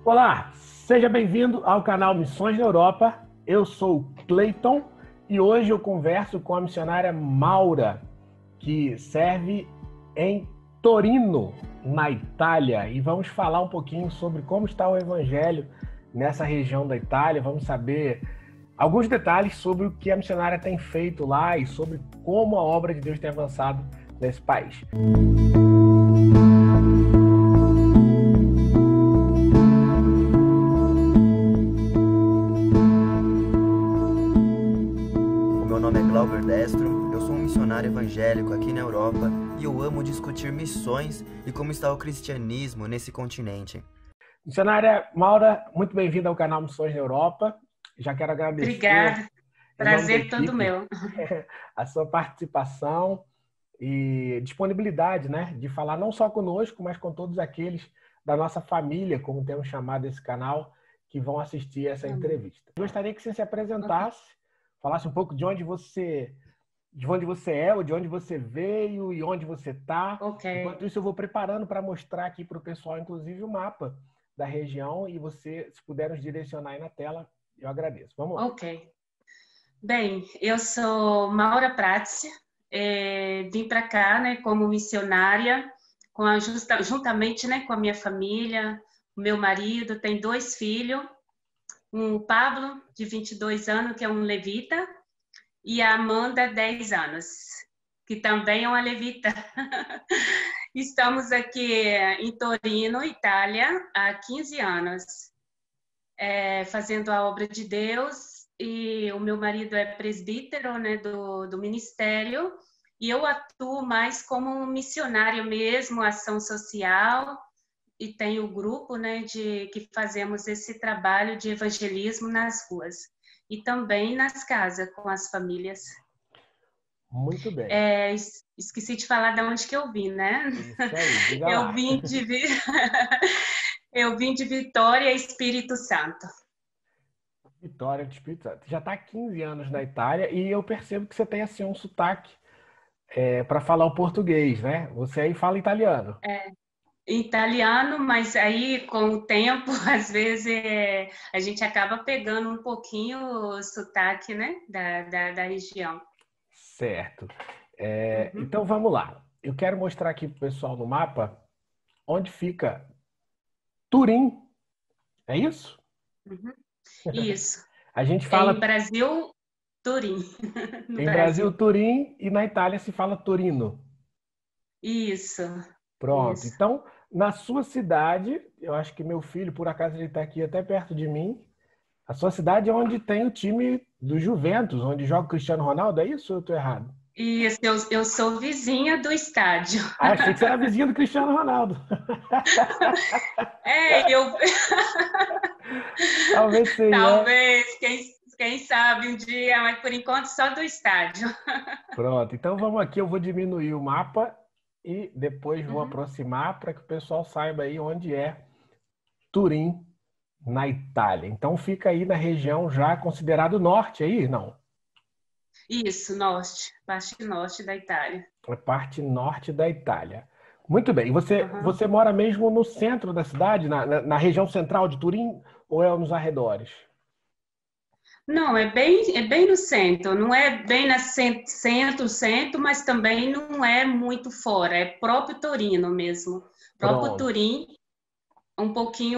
Olá, seja bem-vindo ao canal Missões na Europa. Eu sou o Cleiton e hoje eu converso com a missionária Maura, que serve em Torino, na Itália. E vamos falar um pouquinho sobre como está o evangelho nessa região da Itália. Vamos saber alguns detalhes sobre o que a missionária tem feito lá e sobre como a obra de Deus tem avançado nesse país. Meu nome é Glauber Destro, eu sou um missionário evangélico aqui na Europa e eu amo discutir missões e como está o cristianismo nesse continente. Missionária Maura, muito bem-vinda ao canal Missões na Europa. Já quero agradecer, Obrigada, em nome da prazer todo equipe, meu. a sua participação e disponibilidade, né, de falar não só conosco, mas com todos aqueles da nossa família, como temos chamado esse canal, que vão assistir essa entrevista. Gostaria que você se apresentasse, falasse um pouco de onde você é, ou de onde você veio e onde você está. Enquanto isso, eu vou preparando para mostrar aqui para o pessoal, inclusive, o mapa da região, e você, se puder nos direcionar aí na tela, eu agradeço. Vamos lá. Ok. Bem, eu sou Maura Prats, vim para cá, né, como missionária, juntamente, né, com a minha família, o meu marido, tem 2 filhos, um Pablo, de 22 anos, que é um levita, e a Amanda, 10 anos, que também é uma levita. Estamos aqui em Torino, Itália, há 15 anos, fazendo a obra de Deus, e o meu marido é presbítero, né, do ministério, e eu atuo mais como missionária mesmo, ação social, e tenho o grupo, né, que fazemos esse trabalho de evangelismo nas ruas, e também nas casas, com as famílias. Muito bem. Esqueci de falar de onde que eu vim, né? Isso aí, diga lá. Eu vim de Vitória, Espírito Santo. Vitória do Espírito Santo. Já está há 15 anos na Itália e eu percebo que você tem assim um sotaque para falar o português, né? Você aí fala italiano. Italiano, mas aí com o tempo, às vezes, a gente acaba pegando um pouquinho o sotaque, né, da região. Certo. Então vamos lá. Eu quero mostrar aqui para o pessoal no mapa onde fica Turim. É isso? Isso. A gente fala Em Brasil, Turim. No em Brasil Brasil. Turim e na Itália se fala Torino. Isso. Pronto. Isso. Então, na sua cidade, eu acho que meu filho, por acaso, ele está aqui até perto de mim. A sua cidade é onde tem o time do Juventus, onde joga o Cristiano Ronaldo, é isso ou eu estou errado? Isso, eu sou vizinha do estádio. Ah, achei que você era vizinho do Cristiano Ronaldo. Eu Talvez seja. talvez, quem sabe um dia, mas por enquanto só do estádio. Pronto, então vamos aqui, eu vou diminuir o mapa e depois vou aproximar para que o pessoal saiba aí onde é Turim, na Itália. Então fica aí na região já considerado norte aí, não? Isso, norte, parte norte da Itália. É parte norte da Itália. Muito bem. E você mora mesmo no centro da cidade, na região central de Turim, ou é nos arredores? Não, é bem no centro, não é bem na centro, mas também não é muito fora, é próprio Torino mesmo. Próprio Pronto. Turim,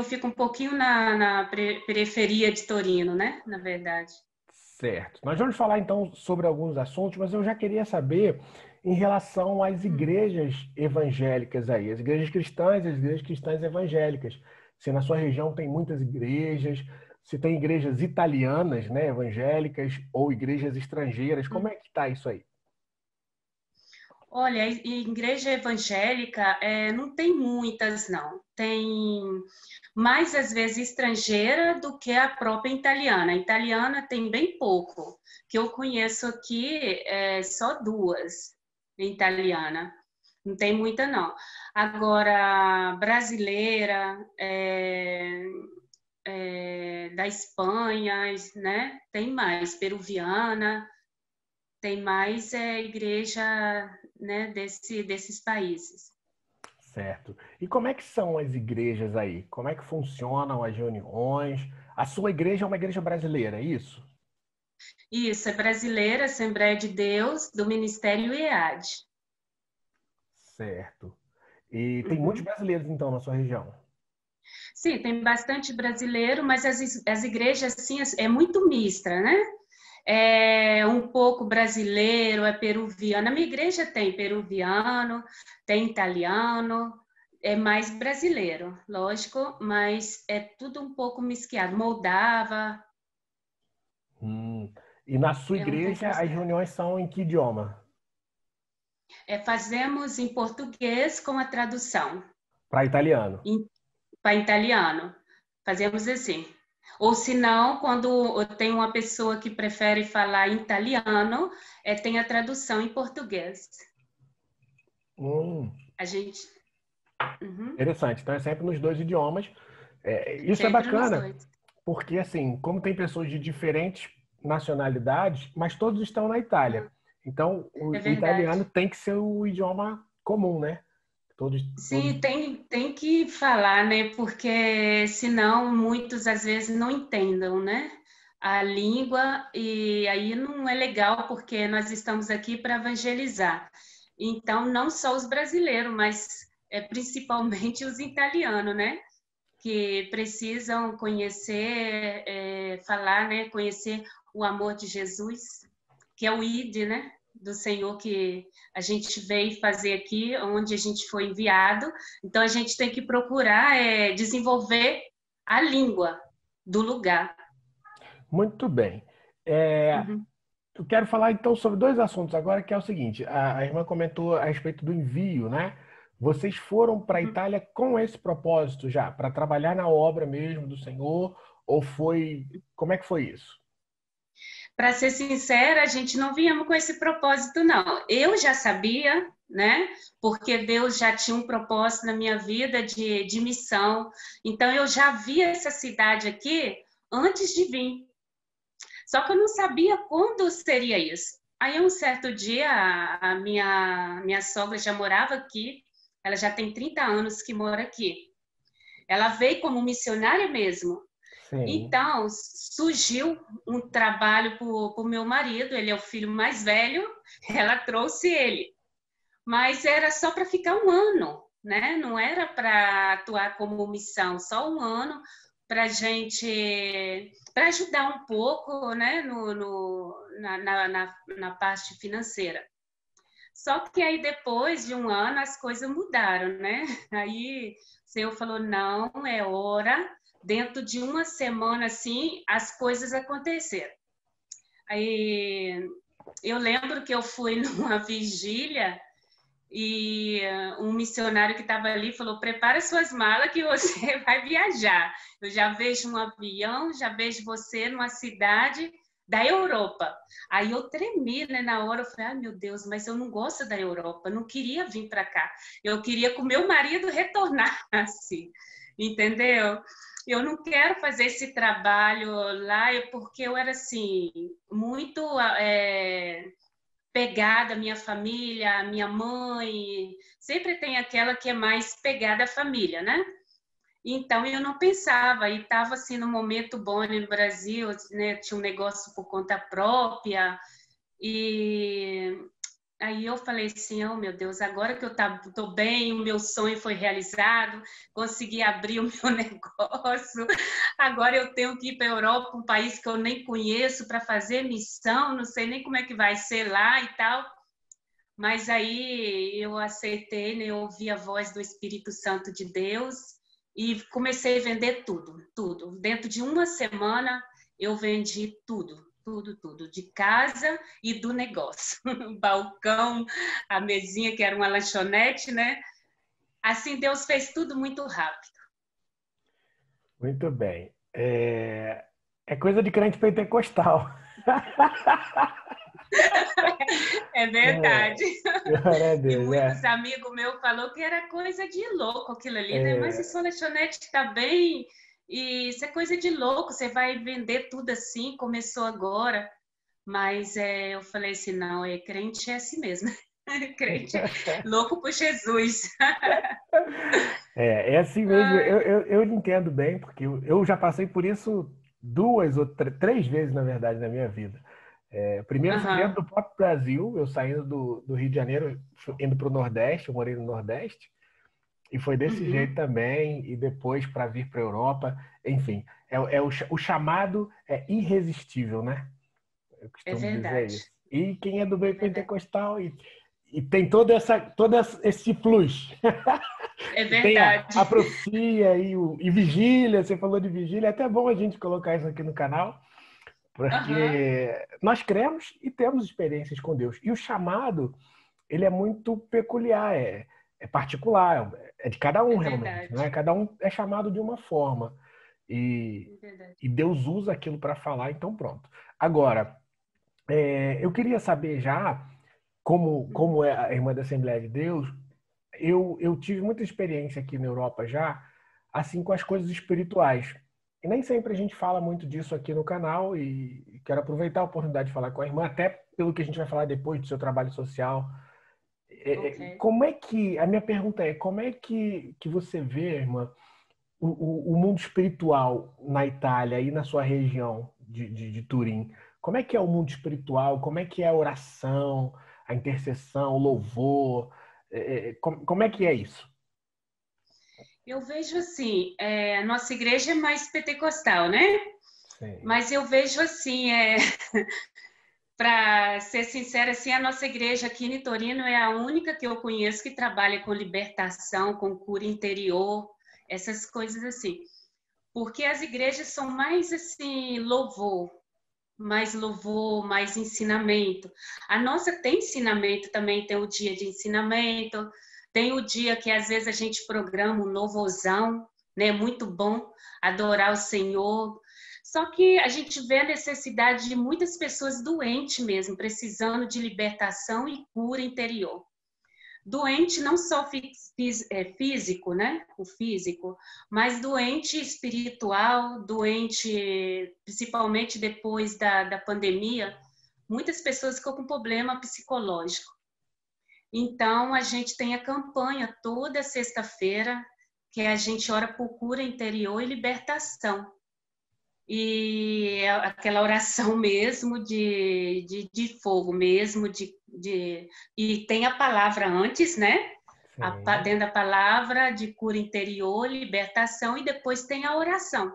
fica um pouquinho na periferia de Torino, né? Na verdade. Certo. Nós vamos falar então sobre alguns assuntos, mas eu já queria saber em relação às igrejas evangélicas aí, as igrejas cristãs evangélicas. Se na sua região tem muitas igrejas, se tem igrejas italianas, né, evangélicas, ou igrejas estrangeiras, como é que está isso aí? Olha, igreja evangélica não tem muitas, não. Tem mais, às vezes, estrangeira do que a própria italiana. A italiana tem bem pouco. Que eu conheço aqui só 2 italiana. Não tem muita, não. Agora, brasileira, da Espanha, né? Tem mais. Peruviana, tem mais igreja, né, desses países. Certo. E como é que são as igrejas aí? Como é que funcionam as reuniões? A sua igreja é uma igreja brasileira, é isso? Isso, é brasileira, Assembleia de Deus, do Ministério IEAD. Certo. E tem muitos Uhum. brasileiros, então, na sua região? Sim, tem bastante brasileiro, mas as igrejas, assim, é muito mista, né? É um pouco brasileiro, é peruviano. A minha igreja tem peruviano, tem italiano, é mais brasileiro, lógico, mas é tudo um pouco misciado. Moldava, Hum. E na sua é um pouco igreja as misciado. reuniões são em que idioma? Fazemos em português com a tradução Para italiano. para italiano. Fazemos assim. Ou se não, quando tem uma pessoa que prefere falar em italiano, tem a tradução em português. Hum. A gente. Uhum, Interessante. Então é sempre nos dois idiomas. Isso é sempre nos bacana, dois. porque assim, como tem pessoas de diferentes nacionalidades, mas todos estão na Itália. Então É o verdade. italiano tem que ser o idioma comum, né? Todos. Sim, tem que falar, né? Porque senão muitos às vezes não entendam, né? A língua, e aí não é legal, porque nós estamos aqui para evangelizar. Então, não só os brasileiros, mas principalmente os italianos, né? Que precisam conhecer, falar, né? Conhecer o amor de Jesus, que é o ID, né? Do Senhor que a gente veio fazer aqui, onde a gente foi enviado. Então, a gente tem que procurar desenvolver a língua do lugar. Muito bem. É, Uhum. eu quero falar então sobre dois assuntos agora, que é o seguinte: a irmã comentou a respeito do envio, né? Vocês foram para a Uhum. Itália com esse propósito já, para trabalhar na obra mesmo do Senhor, ou foi, como é que foi isso? Para ser sincera, a gente não viemos com esse propósito, não. Eu já sabia, né? Porque Deus já tinha um propósito na minha vida de missão. Então, eu já via essa cidade aqui antes de vir. Só que eu não sabia quando seria isso. Aí, um certo dia, a minha sogra já morava aqui, ela já tem 30 anos que mora aqui. Ela veio como missionária mesmo. Sim. Então, surgiu um trabalho para o meu marido, ele é o filho mais velho, ela trouxe ele. Mas era só para ficar um ano, né? Não era para atuar como missão, só um ano para gente, para ajudar um pouco, né? Na parte financeira. Só que aí depois de um ano as coisas mudaram, né? Aí o Senhor falou: não, é hora. Dentro de uma semana, assim, as coisas aconteceram. Aí eu lembro que eu fui numa vigília e um missionário que estava ali falou: prepara suas malas que você vai viajar. Eu já vejo um avião, já vejo você numa cidade da Europa. Aí eu tremi, né, na hora, eu falei: ai meu Deus, mas eu não gosto da Europa, eu não queria vir para cá. Eu queria que o meu marido retornasse, entendeu? Eu não quero fazer esse trabalho lá, porque eu era assim, muito pegada à minha família, à minha mãe. Sempre tem aquela que é mais pegada à família, né? Então eu não pensava, e estava assim no momento bom no Brasil, né? Tinha um negócio por conta própria, e aí eu falei assim: oh meu Deus, agora que eu estou bem, o meu sonho foi realizado, consegui abrir o meu negócio, agora eu tenho que ir para a Europa, um país que eu nem conheço, para fazer missão, não sei nem como é que vai ser lá e tal. Mas aí eu aceitei, né? Eu ouvi a voz do Espírito Santo de Deus e comecei a vender tudo, tudo. Dentro de uma semana eu vendi tudo, tudo, tudo, de casa e do negócio. O balcão, a mesinha que era uma lanchonete, né? Assim Deus fez tudo muito rápido. Muito bem. É coisa de crente pentecostal. É verdade. Glória a E Deus. muitos amigos meus falaram que era coisa de louco aquilo ali, né? Mas se É, sua lanchonete está bem, e isso é coisa de louco, você vai vender tudo assim, começou agora. Mas eu falei assim: não, crente é assim mesmo. Crente louco por Jesus. É assim mesmo, eu entendo bem, porque eu já passei por isso duas ou três vezes, na verdade, na minha vida. Primeiro foi Aham, dentro do próprio Brasil, eu saindo do Rio de Janeiro, indo para o Nordeste, eu morei no Nordeste, e foi desse jeito uhum, também, e depois para vir para a Europa, enfim, o chamado é irresistível, né? Eu é costumo dizer verdade, isso. E quem é do é meio verdade. pentecostal e tem todo esse plus. É E tem a verdade. profecia e vigília, você falou de vigília, é até bom a gente colocar isso aqui no canal, Aham, porque nós cremos e temos experiências com Deus. E o chamado, ele é muito peculiar, é particular, é de cada um é realmente, verdade, né? Cada um é chamado de uma forma. E, é verdade. e Deus usa aquilo para falar, então pronto. Agora, eu queria saber já, Uhum. como é a Irmã da Assembleia de Deus, eu tive muita experiência aqui na Europa já, assim, com as coisas espirituais. E nem sempre a gente fala muito disso aqui no canal e quero aproveitar a oportunidade de falar com a irmã, até pelo que a gente vai falar depois do seu trabalho social. Ok. Como é que, a minha pergunta é, como é que você vê, irmã, o mundo espiritual na Itália e na sua região de Turim? Como é que é o mundo espiritual? Como é que é a oração, a intercessão, o louvor? Como é que é isso? Eu vejo assim, a nossa igreja é mais pentecostal, né? Sim. Mas eu vejo assim, para ser sincera, assim, a nossa igreja aqui em Torino é a única que eu conheço que trabalha com libertação, com cura interior, essas coisas assim. Porque as igrejas são mais assim, louvor, mais ensinamento. A nossa tem ensinamento também, tem o dia de ensinamento, tem o dia que às vezes a gente programa um louvorzão, né? Muito bom adorar o Senhor. Só que a gente vê a necessidade de muitas pessoas doentes mesmo, precisando de libertação e cura interior. Doente não só físico, né? O físico, mas doente espiritual, doente principalmente depois da pandemia, muitas pessoas ficam com problema psicológico. Então, a gente tem a campanha toda sexta-feira, que a gente ora por cura interior e libertação. E é aquela oração mesmo de fogo mesmo, e tem a palavra antes, né? Sim, Dentro da palavra de cura interior, libertação, e depois tem a oração.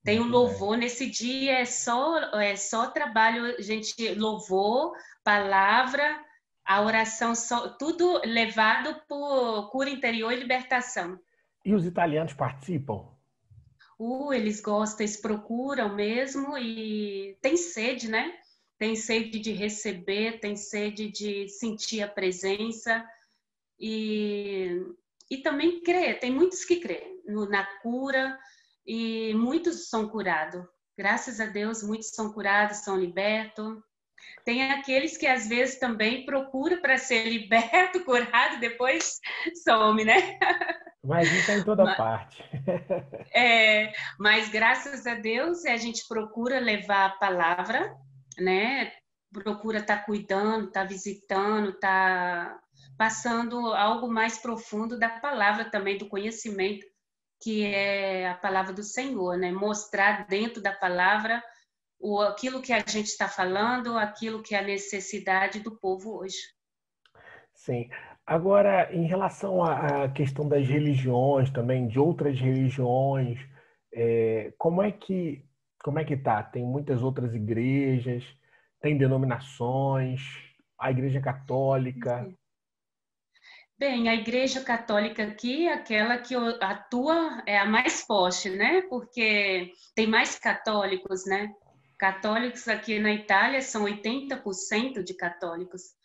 Tem o muito bem. louvor, nesse dia é só trabalho, gente, louvor, palavra, a oração, só, tudo levado por cura interior e libertação. E os italianos participam? Eles gostam, eles procuram mesmo e tem sede, né? Tem sede de receber, tem sede de sentir a presença e, e também crer. Tem muitos que creem na cura e muitos são curados. Graças a Deus, muitos são curados, são libertos. Tem aqueles que às vezes também procuram para ser liberto, curado, depois some, né? Mas isso é em toda parte. Mas graças a Deus a gente procura levar a palavra, né? Procura estar cuidando, estar visitando, estar passando algo mais profundo da palavra também, do conhecimento, que é a palavra do Senhor, né? Mostrar dentro da palavra aquilo que a gente está falando, aquilo que é a necessidade do povo hoje. Sim. Agora, em relação à questão das religiões também, de outras religiões, como é que tá? Tem muitas outras igrejas, tem denominações, a Igreja Católica. Bem, a Igreja Católica aqui é aquela que atua, é a mais forte, né? Porque tem mais católicos, né? Católicos aqui na Itália são 80% de católicos.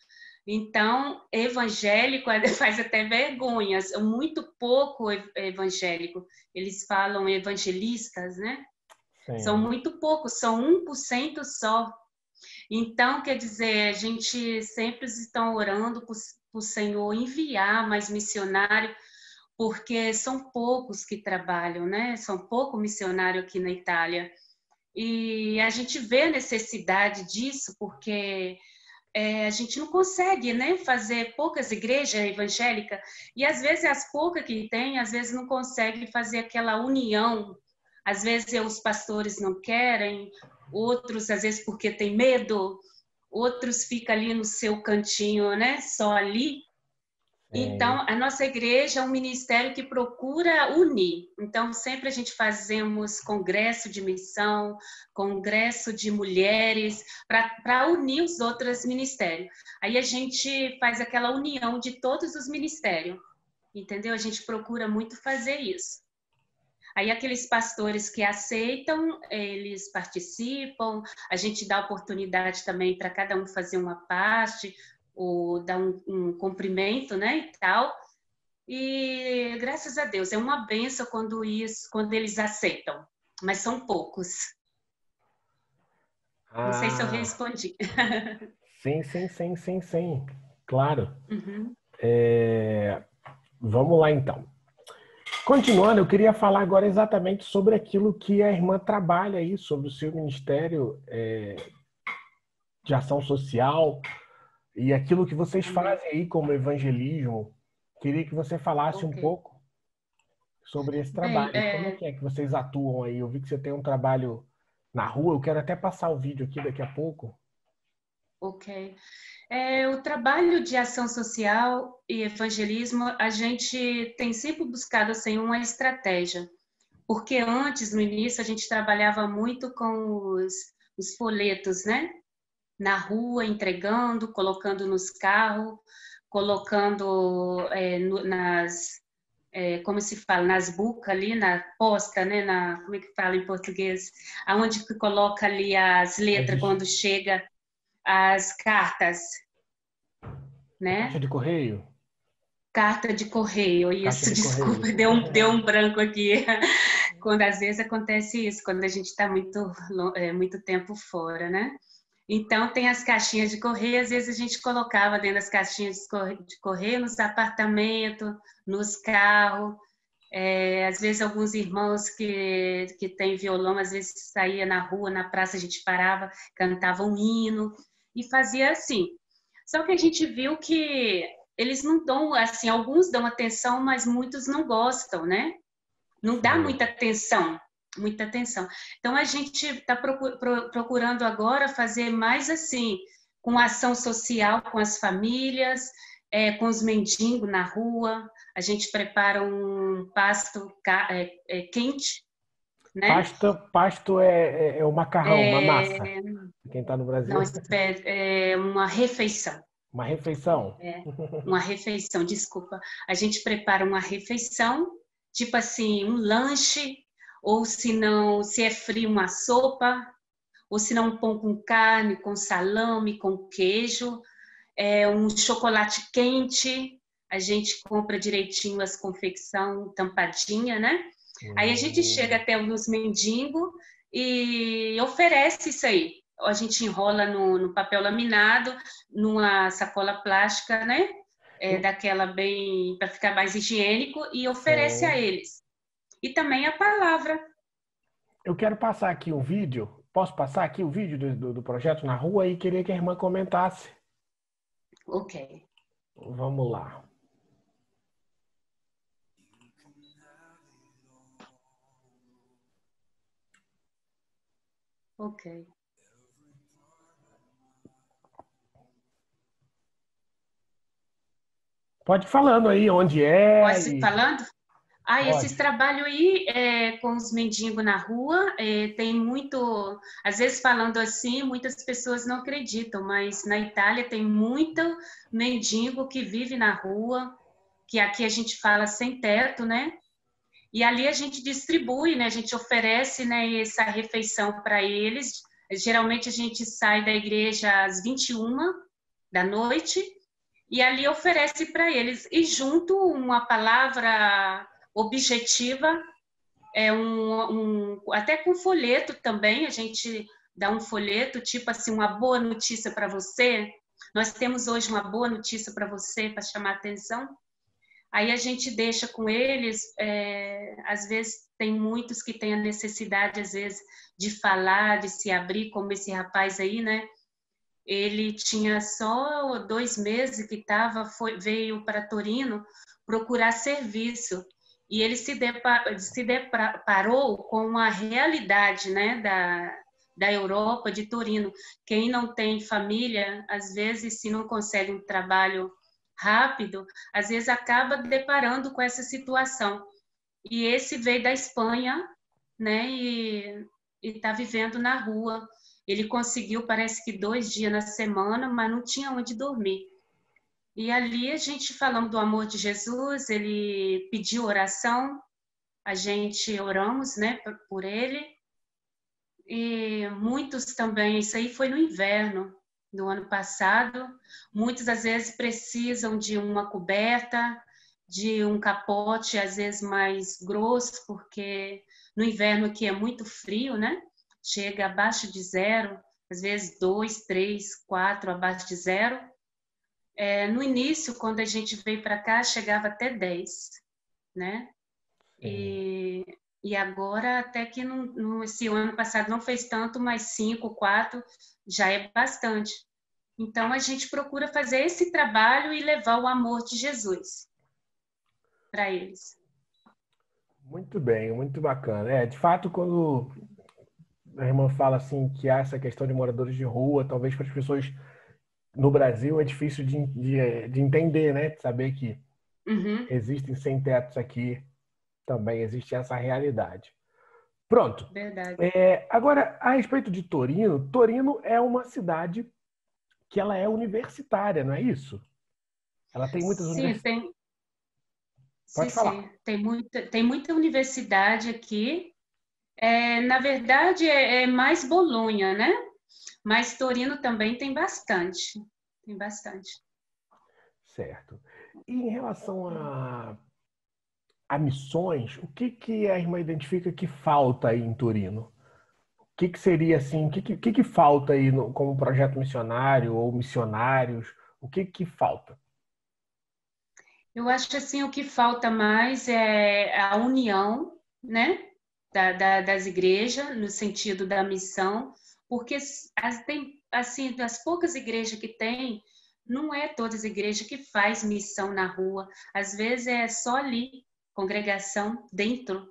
Então, evangélico faz até vergonha, muito pouco evangélico. Eles falam evangelistas, né? São Sim, muito poucos, são 1% só. Então, quer dizer, a gente sempre está orando para o Senhor enviar mais missionário, porque são poucos que trabalham, né? São poucos missionários aqui na Itália. E a gente vê a necessidade disso, porque a gente não consegue, né, fazer poucas igrejas evangélicas, e às vezes as poucas que tem, às vezes não consegue fazer aquela união. Às vezes os pastores não querem, outros às vezes porque tem medo, outros ficam ali no seu cantinho, né, só ali. Então, a nossa igreja é um ministério que procura unir. Então, sempre a gente fazemos congresso de missão, congresso de mulheres, para unir os outros ministérios. Aí a gente faz aquela união de todos os ministérios, entendeu? A gente procura muito fazer isso. Aí aqueles pastores que aceitam, eles participam, a gente dá oportunidade também para cada um fazer uma parte, ou dar um cumprimento, né, e tal. E graças a Deus, é uma benção quando eles aceitam, mas são poucos. Não sei se eu respondi. Sim. Claro. Uhum. Vamos lá, então. Continuando, eu queria falar agora exatamente sobre aquilo que a irmã trabalha aí, sobre o seu ministério de ação social e aquilo que vocês fazem aí como evangelismo. Queria que você falasse um pouco sobre esse trabalho. Bem, Como é que vocês atuam aí? Eu vi que você tem um trabalho na rua. Eu quero até passar o vídeo aqui daqui a pouco. Ok. O trabalho de ação social e evangelismo, a gente tem sempre buscado assim, uma estratégia. Porque antes, no início, a gente trabalhava muito com os folhetos, né? Na rua, entregando, colocando nos carros, colocando como se fala, nas bucas ali, na posta, né? Como é que fala em português? Aonde que coloca ali as letras quando chega as cartas, né? Caixa de correio? Carta de correio, isso, desculpa, correio. deu um branco aqui. Quando às vezes acontece isso, quando a gente está muito tempo fora, né? Então, tem as caixinhas de correio, às vezes a gente colocava dentro das caixinhas de correio nos apartamentos, nos carros. Às vezes, alguns irmãos que têm violão, às vezes saía na rua, na praça, a gente parava, cantava um hino e fazia assim. Só que a gente viu que eles não dão, assim, alguns dão atenção, mas muitos não gostam, né? Não dá muita atenção. Então, a gente está procurando agora fazer mais assim, com ação social, com as famílias, com os mendigos na rua. A gente prepara um pasto quente, né? Pasto é o macarrão, uma massa. Quem está no Brasil. Não, é uma refeição. Uma refeição? Uma refeição, desculpa. A gente prepara uma refeição, tipo assim, um lanche, ou se não, se é frio, uma sopa, ou se não, um pão com carne, com salame, com queijo, um chocolate quente, a gente compra direitinho as confecção tampadinha, né? Aí a gente chega até os mendigos e oferece isso aí. A gente enrola no papel laminado, numa sacola plástica, né? Daquela bem, para ficar mais higiênico, e oferece a eles. E também a palavra. Eu quero passar aqui um vídeo. Posso passar aqui o vídeo do projeto na rua e queria que a irmã comentasse. Ok. Vamos lá. Ok. Pode ir falando aí onde é. Pode ir falando? Esses trabalhos aí com os mendigos na rua, tem muito, às vezes falando assim, muitas pessoas não acreditam, mas na Itália tem muito mendigo que vive na rua, que aqui a gente fala sem teto, né? E ali a gente distribui, né? A gente oferece, né, essa refeição para eles. Geralmente a gente sai da igreja às 21 da noite e ali oferece para eles. E junto uma palavra objetiva, até com folheto também, a gente dá um folheto, tipo assim, uma boa notícia para você. Nós temos hoje uma boa notícia para você, para chamar a atenção. Aí a gente deixa com eles, às vezes tem muitos que têm a necessidade, às vezes, de falar, de se abrir, como esse rapaz aí, né? ele tinha só 2 meses que veio para Torino procurar serviço. E ele se deparou com a realidade, né, da Europa, de Torino. Quem não tem família, às vezes, se não consegue um trabalho rápido, às vezes acaba deparando com essa situação. E esse veio da Espanha, né, e está vivendo na rua. Ele conseguiu, parece que 2 dias na semana, mas não tinha onde dormir. E ali a gente falando do amor de Jesus, ele pediu oração, a gente oramos, né, por ele. E muitos também, isso aí foi no inverno do ano passado, muitos às vezes precisam de uma coberta, de um capote às vezes mais grosso, porque no inverno aqui é muito frio, né? Chega abaixo de 0, às vezes 2, 3, 4 abaixo de 0. No início, quando a gente veio para cá, chegava até 10, né? E agora, até que esse ano passado não fez tanto, mas 5, 4 já é bastante. Então, a gente procura fazer esse trabalho e levar o amor de Jesus para eles. Muito bem, muito bacana. De fato, quando a irmã fala assim que há essa questão de moradores de rua, talvez para as pessoas no Brasil é difícil de entender, né? De saber que existem sem-tetos aqui, também existe essa realidade. Pronto. Verdade. Agora, a respeito de Torino, Torino é uma cidade que ela é universitária, não é isso? Ela tem muitas universidades. Pode falar. Sim. Tem muita universidade aqui. Na verdade, é mais Bolonha, né? Mas Torino também tem bastante. Tem bastante. Certo. E em relação a missões, o que a irmã identifica que falta aí em Torino? O que seria assim, o que falta aí como projeto missionário ou missionários? O que falta? Eu acho assim, o que falta mais é a união, né, das igrejas, no sentido da missão, porque tem, assim, das poucas igrejas que tem, não é todas as igrejas que faz missão na rua. Às vezes é só ali, congregação dentro,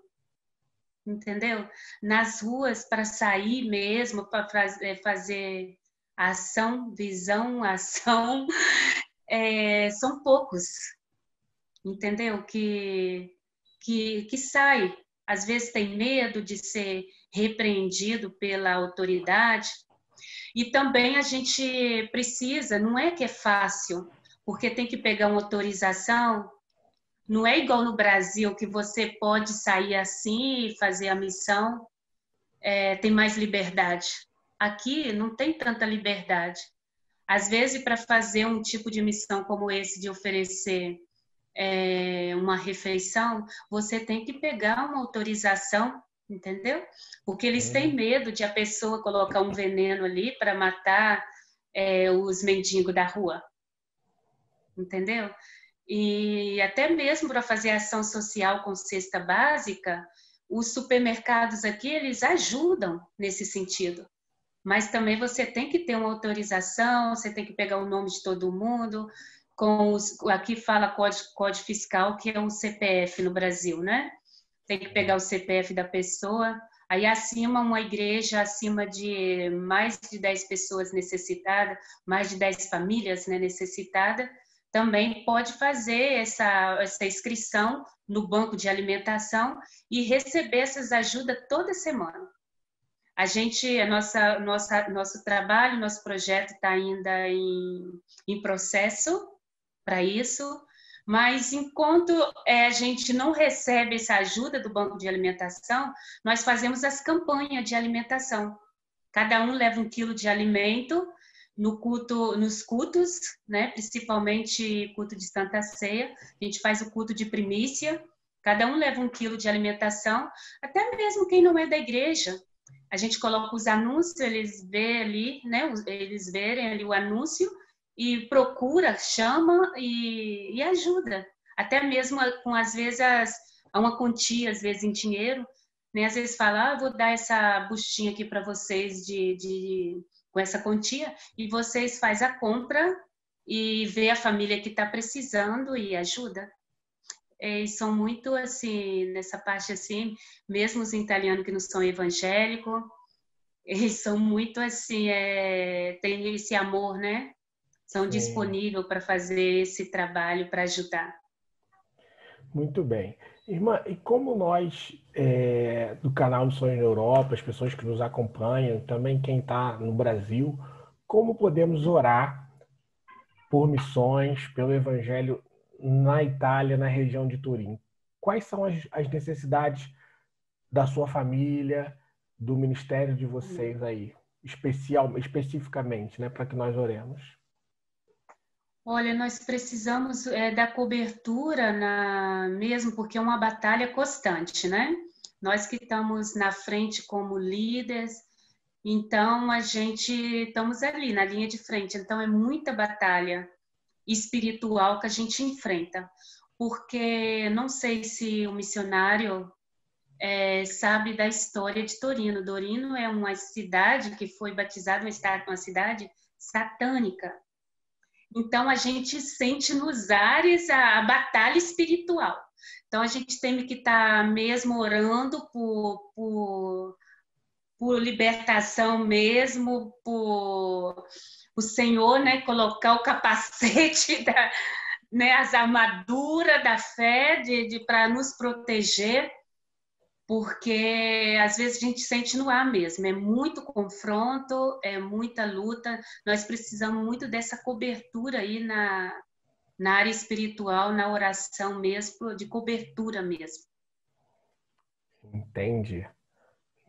entendeu? Nas ruas, para sair mesmo, para fazer ação, visão, ação, são poucos, entendeu? Que sai. Às vezes tem medo de ser repreendido pela autoridade. E também a gente precisa, não é que é fácil, porque tem que pegar uma autorização. Não é igual no Brasil, que você pode sair assim e fazer a missão, tem mais liberdade. Aqui não tem tanta liberdade. Às vezes, para fazer um tipo de missão como esse, de oferecer uma refeição, você tem que pegar uma autorização, entendeu? Porque eles têm medo de a pessoa colocar um veneno ali para matar os mendigos da rua, entendeu? E até mesmo para fazer ação social com cesta básica, os supermercados aqui, eles ajudam nesse sentido. Mas também você tem que ter uma autorização, você tem que pegar o nome de todo mundo, aqui fala código fiscal, que é o CPF no Brasil, né? Tem que pegar o CPF da pessoa. Aí acima, uma igreja acima de mais de 10 pessoas necessitadas, mais de 10 famílias, né, necessitadas, também pode fazer essa inscrição no banco de alimentação e receber essas ajudas toda semana. Nosso trabalho, nosso projeto está ainda em processo para isso, mas enquanto a gente não recebe essa ajuda do banco de alimentação, nós fazemos as campanhas de alimentação. Cada um leva 1 quilo de alimento nos cultos, né? Principalmente culto de Santa Ceia. A gente faz o culto de primícia. Cada um leva 1 quilo de alimentação, até mesmo quem não é da igreja. A gente coloca os anúncios, eles veem ali, né? Eles verem ali o anúncio e procura, chama e ajuda. Até mesmo com, às vezes, uma quantia, às vezes em dinheiro, né? Às vezes fala, vou dar essa bustinha aqui para vocês de com essa quantia, e vocês fazem a compra e vê a família que está precisando e ajuda. E são muito assim, nessa parte assim, mesmo os italianos que não são evangélicos, eles são muito assim, tem esse amor, né? São Sim. disponíveis para fazer esse trabalho, para ajudar. Muito bem. Irmã, e como nós, do canal Missões na Europa, as pessoas que nos acompanham, também quem está no Brasil, como podemos orar por missões, pelo Evangelho na Itália, na região de Turim? Quais são as necessidades da sua família, do ministério de vocês aí, especificamente, né, para que nós oremos? Olha, nós precisamos da cobertura mesmo, porque é uma batalha constante, né? Nós que estamos na frente como líderes, então a gente estamos ali na linha de frente. Então é muita batalha espiritual que a gente enfrenta, porque não sei se o missionário sabe da história de Torino. Torino é uma cidade que foi batizada uma cidade satânica. Então, a gente sente nos ares a batalha espiritual. Então, a gente tem que estar mesmo orando por libertação mesmo, por o Senhor, né, colocar o capacete, né, as armaduras da fé para nos proteger, porque às vezes a gente sente no ar mesmo, é muito confronto, é muita luta, nós precisamos muito dessa cobertura aí na área espiritual, na oração mesmo, de cobertura mesmo. Entende?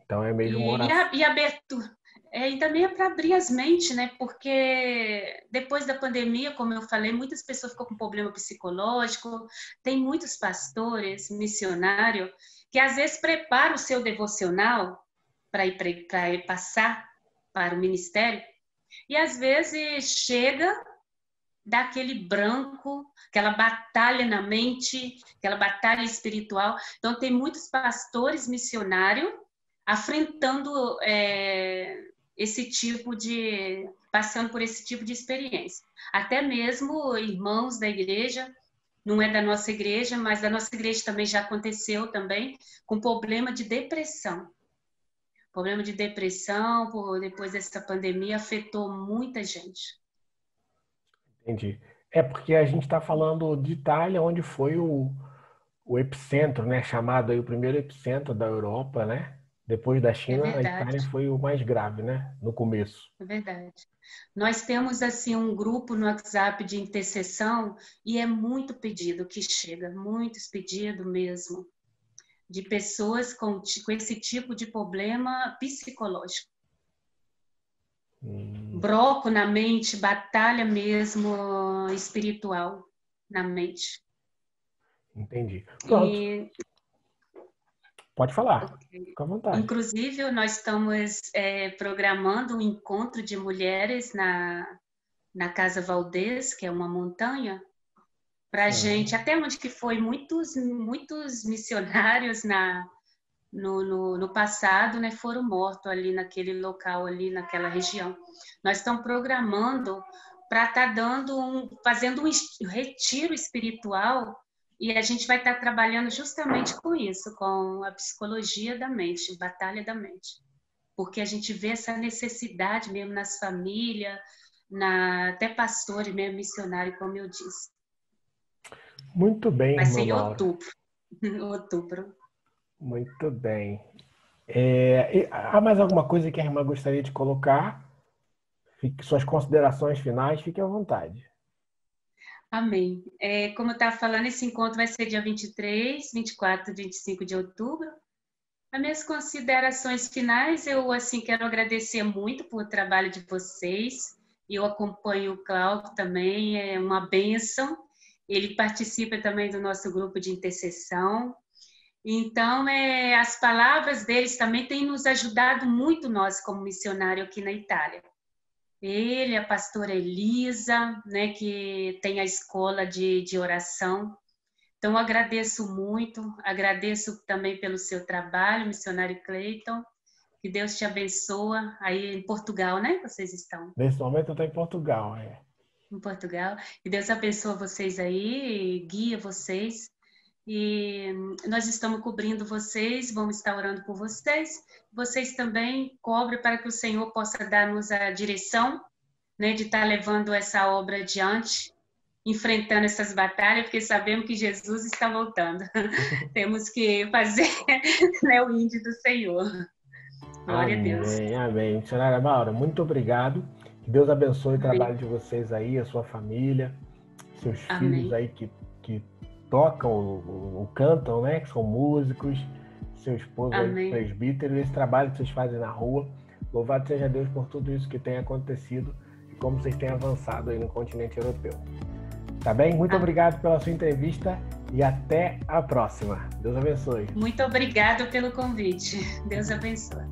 Então é mesmo uma E, oração. e abertura, e também é para abrir as mentes, né? Porque depois da pandemia, como eu falei, muitas pessoas ficam com problema psicológico, tem muitos pastores, missionários, que às vezes preparam o seu devocional para ir passar para o ministério, e às vezes chega daquele branco, aquela batalha na mente, aquela batalha espiritual. Então, tem muitos pastores missionários afrontando esse tipo de, passando por esse tipo de experiência. Até mesmo irmãos da igreja, não é da nossa igreja, mas da nossa igreja também já aconteceu também, com problema de depressão. Problema de depressão, depois dessa pandemia, afetou muita gente. Entendi. É porque a gente está falando de Itália, onde foi o epicentro, né? Chamado aí o primeiro epicentro da Europa, né? Depois da É China, a verdade. Itália foi o mais grave, né? No começo. É verdade. Nós temos assim um grupo no WhatsApp de intercessão e é muito pedido que chega, muitos pedidos mesmo, de pessoas com esse tipo de problema psicológico. Broco na mente, batalha mesmo espiritual na mente. Entendi. Pronto, E, pode falar. Fica à vontade. inclusive, nós estamos programando um encontro de mulheres na Casa Valdez, que é uma montanha, para a gente, até onde que foi muitos missionários no passado, né, foram mortos ali naquele local, ali naquela região. Nós estamos programando para estar fazendo um retiro espiritual e a gente vai estar trabalhando justamente com isso, com a psicologia da mente, batalha da mente. Porque a gente vê essa necessidade mesmo nas famílias, até pastores mesmo, missionários, como eu disse. Muito bem, Vai irmã ser em Maura. outubro. Outubro. Muito bem. Há mais alguma coisa que a irmã gostaria de colocar? Suas considerações finais, fique à vontade. Amém. Como eu estava falando, esse encontro vai ser dia 23, 24 e 25 de outubro. As minhas considerações finais, eu assim quero agradecer muito por trabalho de vocês. Eu acompanho o Cláudio também, é uma bênção. Ele participa também do nosso grupo de intercessão. Então, as palavras deles também têm nos ajudado muito nós como missionário aqui na Itália. Ele, a pastora Elisa, né, que tem a escola de oração. Então, agradeço muito, agradeço também pelo seu trabalho, missionário Cleiton, Que Deus te abençoa. Aí em Portugal, né? Vocês estão. Nesse momento eu estou em Portugal, Em Portugal. Que Deus abençoa vocês aí, guia vocês. E nós estamos cobrindo vocês, vamos estar orando por vocês. Vocês também cobrem para que o Senhor possa dar-nos a direção, né, de estar levando essa obra adiante, enfrentando essas batalhas, porque sabemos que Jesus está voltando. Temos que fazer, né, o índio do Senhor. Glória amém, a Deus. Amém. Missionária Maura, muito obrigado. Que Deus abençoe o trabalho de vocês aí, a sua família, seus filhos aí que tocam ou cantam, né? Que são músicos, seu esposo aí, presbítero, esse trabalho que vocês fazem na rua. Louvado seja Deus por tudo isso que tem acontecido e como vocês têm avançado aí no continente europeu. Tá bem? Muito obrigado pela sua entrevista e até a próxima. Deus abençoe. Muito obrigado pelo convite. Deus abençoe.